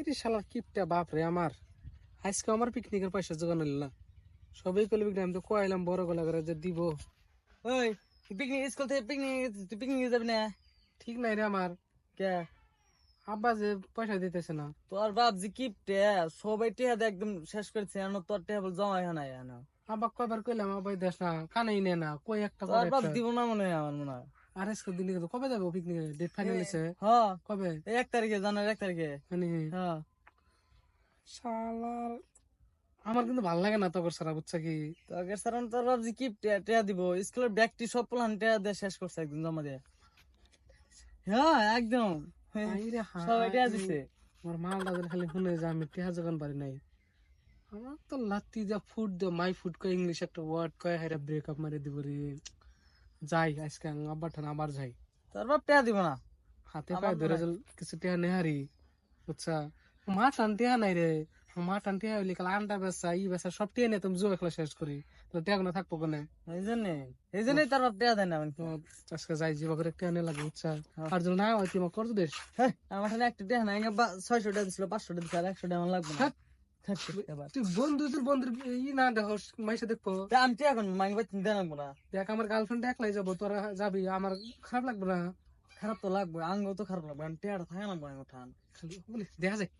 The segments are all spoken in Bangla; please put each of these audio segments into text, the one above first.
রে শালার কিপটা বাপ রে আমার আজকে আমার পিকনিকের পয়সা জোগান হইল না। সবাই কইলে পিকনিক আমি তো কইলাম বড় গলা করে যে দিব। ওই পিকনিক স্কুল থেকে পিকনিক যাবি না ঠিক নাই রে আমার, কে? আব্বা যে পয়সা দিতেছে না। তোর বাপ যে কিপটে সবাই টেহা দিয়ে একদম শেষ করছে তোর টেহা বল জমা হয় না জানো। আব্বা কয়বার কইলাম আব্বাই দেশ না, কানেই নে না, কই একটা তোর করে বাপ একটা। দিব না মনে হয় আমার মনে হয়। আর আজকে দিন কবে যাবো পিকনিকে? ডেট ফাইনাল হইছে হ্যাঁ কবে? এই 1 তারিখে, জানার 1 তারিখে। মানে হ্যাঁ শালার আমার কিন্তু ভালো লাগে না তোর সারা, বুঝছা কি? তোকে সারান তোর বাপ যে কিপটে টেহা দিব স্কুলের ব্যাগটি সব প্লান টেহা দিয়ে শেষ করছে একদম জমা দিয়ে। হ্যাঁ একদম আইরে সবাই টেহা হাই, দিছে। আমার মালটা যেন খালি শুনে যে আমি টেহা জোগান পারি নাই। আমার তো লাত্তি যা ফুড দে মাই ফুড কয় ইংলিশ একটা ওয়ার্ড কয় হাইরা ব্রেকআপ মারি দিব রে। যাই আজকে আব্বা ঠান আবার যাই, তোর বাপ টেহা দিব না। হাতে আমার পায়ে ধরে মনে হয়। কিছু টেহা নেহারি, বুঝছা? মা টান টেহা নাই রে, মা টান টেহা হইলে কাল আন্ডা বেচা ই বেচা সব টেনে নিয়ে তুমি জুয়া খেলা শেষ করি, তো টেহা কোনো থাকবো কোনে? এই জন্যই তোর বাপ টেহা দেয় না তো আজকে যাই জিবা করে টেহা নিয়ে লাগে, বুঝছা? আর যদি না হয় তুমি করতো দেশ। আমার খালি একটা টেহা নাই 600 টাকা দিছিল, 500 টাকা দিছিল, আর 100 টাকা আমার লাগবে না। এবার তুই বন্ধু তোর বন্ধুর ই না দেখো মাইসে দেখবো। তা আমি টেহা এখন মাইন বাচ্চা দেন না। দেখ আমার গার্লফ্রেন্ড একলাই যাবো, তোরা যাবি, আমার খারাপ লাগবে না? খারাপ তো লাগবে, আঙ্গ তো খারাপ লাগবে, আমি টেহাটা থাকে না বয় ওঠান। খালি বলি দেখা যায়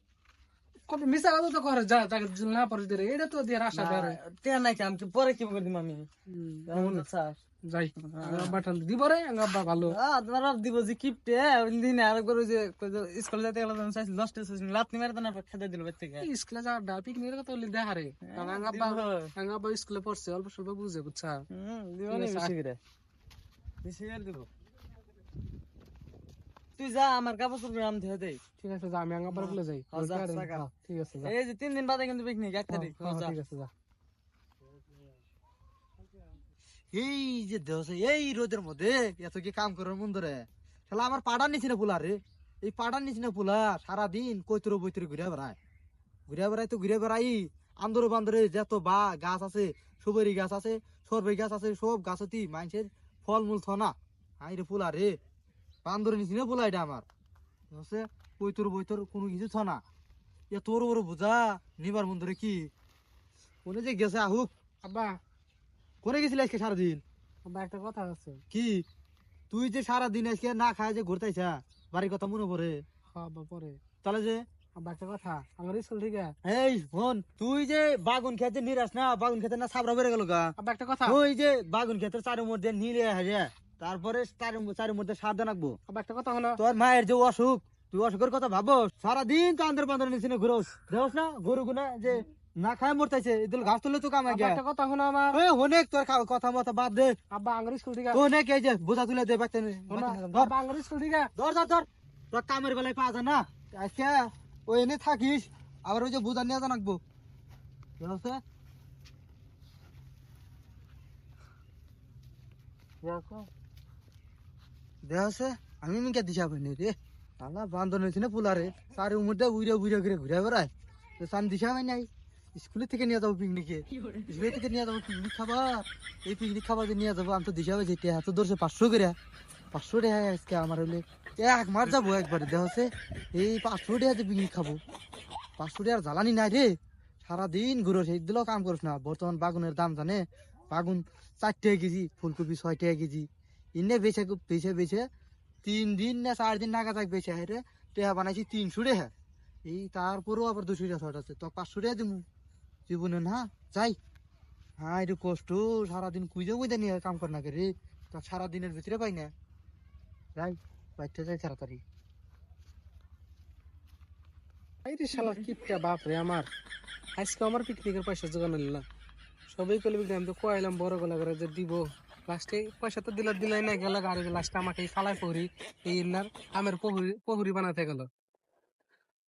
কবে মিশা কথা তো করে যা তাকে না পরে দিলে এটা তো দিয়ে আশা করে। টেহা নাই কি আমি কি পরে কি করে দিম আমি? যাই বাটান দিব রে আব্বা ভালো। তোমার বাপ দিব যে কিপটে দিন আরেকবার ওই যে স্কুলে যেতে গেলে চাইছিল 10 টাকা লাত্তি মেরে তো না খেতে দিল বের থেকে। স্কুলে যাওয়া পিকনিকের কথা বলি দেখা রে, কারণ আব্বা স্কুলে পড়ছে অল্প স্বল্প বুঝে, বুঝছা? দিব নি বেশি করে, বেশি করে দিব। তুই যা আমার কাপড় চোপড় আম ধুয়ে দেই। ঠিক আছে যা, আমি আব্বার বলে যাই। ঠিক আছে যা। এই যে 3 দিন বাদে কিন্তু পিকনিক 1 তারিখ। ঠিক আছে যা। এই যে দেহছে এই রোদের মধ্যে এত কি কাম করার মন ধরে শালা আমার পাড়ার নিচে না পোলা রে। এই পাড়ার নিচে না পোলা সারাদিন কৈতর বৈতরে ঘুরে বেড়ায় তো ঘুরে বেড়াই আন্দরে বান্দরে যত বা গাছ আছে, সুপারি গাছ আছে, সরবই গাছ আছে, সব গাছতি মানুষের ফলমূল থনা। হাই রে পোলা রে, বান্দরের নিচে না পোলা এটা আমার হচ্ছে কৈতর বৈতর কোনো কিছু থনা। এ তোর বড় বোঝা নিবার মন ধরে কি কোনে যে গেছে আহুক। আব্বা করে গেছিলি আজকে সারাদিন? আব্বা একটা কথা আছে। কি? তুই যে সারাদিন আজকে না খায় যে ঘুরতেছা বাড়ির কথা মনে পড়ে? হ্যাঁ আব্বা পরে। তাহলে যে আব্বা একটা কথা, আমার স্কুল থেকে এই হন তুই যে বাগুন খেতে নিরাস না, বাগুন খেতে না সাবরা বেড়ে গেল গা। আব্বা একটা কথা, ওই যে বাগুন খেতে চারের মধ্যে নিলে হাজে তারপরে চারের মধ্যে সাবধান রাখবো। আব্বা একটা কথা হলো। তোর মায়ের যে অসুখ, তুই অসুখের কথা ভাবো? সারাদিন তো আন্দর বান্দর নিচে ঘুরোস, দেখোস না গরু গুনা যে না খায় মরতেছে, এদের ঘাস তুললে তো কামাই আব্বা গে। একটা কথা হলো আমার। অনেক তোর কথা মতো বাদ দে। আব্বা আঙ্গুর স্কুল থেকে অনেক এই যে বোঝা তুলে দে বাচ্চা আব্বা আঙ্গুর স্কুল থেকে ধর ধর ধর, তোর কামের বেলায় পাওয়া যায় না আজকে ওই এনে থাকিস, আবার ওই যে বুঝা নিয়ে জানাকবো। দেখছে আমি মিকে দিশা পাইনি রে, আল্লাহ বান্ধব হয়েছে না পোলারে চারি উমরটা উইরে উইরে ঘুরে ঘুরে বেড়ায়, তো আমি দিশা পাই নাই। স্কুলে থেকে নিয়ে যাবো পিকনিকে, স্কুলে থেকে নিয়ে যাবো পিকনিক খাবার, এই পিকনিক খাবার যে নিয়ে যাবো আমি তো দিশা পাইছি এত ধরছে 500 করে, 500 টাকা আজকে আমার হলে এক মার যাবো একবারে। দেখছে এই 500 টাকা যে পিকনিক খাবো, 500 টাকার জ্বালানি নাই রে। সারাদিন ঘুরো সেই দিলেও কাম করিস না। বর্তমান বাগুনের দাম জানে, বাগুন 4 টাকা কেজি, ফুলকপি 6 টাকা কেজি। ইনে বেছে বেছে বেছে 3 দিন না 4 দিন নাগা যাক বেছে হেরে টেহা বানাইছি 300 টাকা। এই তারপরেও আবার 200 টাকা শর্ট আছে, তো 500 টাকা দিমু জীবনে না যাই। হ্যাঁ একটু কষ্ট, সারাদিন কুইজে কুইজে নিয়ে কাম কর না রে, তা সারাদিনের ভিতরে পাই না। যাই বাইতে যাই তাড়াতাড়ি। এই রে শালার কিপটা বাপ রে আমার আজকে আমার পিকনিকের পয়সা জোগান হইল না। সবাই কইলে পিকনিক আমি তো কইলাম বড় গলা করে যে দিব, লাস্টে পয়সা তো দিলাই না, গেল গাড়ি লাস্টে আমাকে ফালাই পহরি এই ইন্নার আমের পহুরি বানাতে গেল।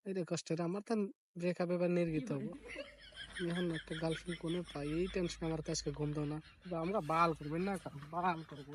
এই রে কষ্টের আমার তো ব্রেকআপ এবার নির্গিত হবো। এখন একটা গার্লফ্রেন্ড কোনে পাই, এই টেনশন আমার তো আজকে ঘুম দাও না। আমরা বাল করবেন না, বাল করবো।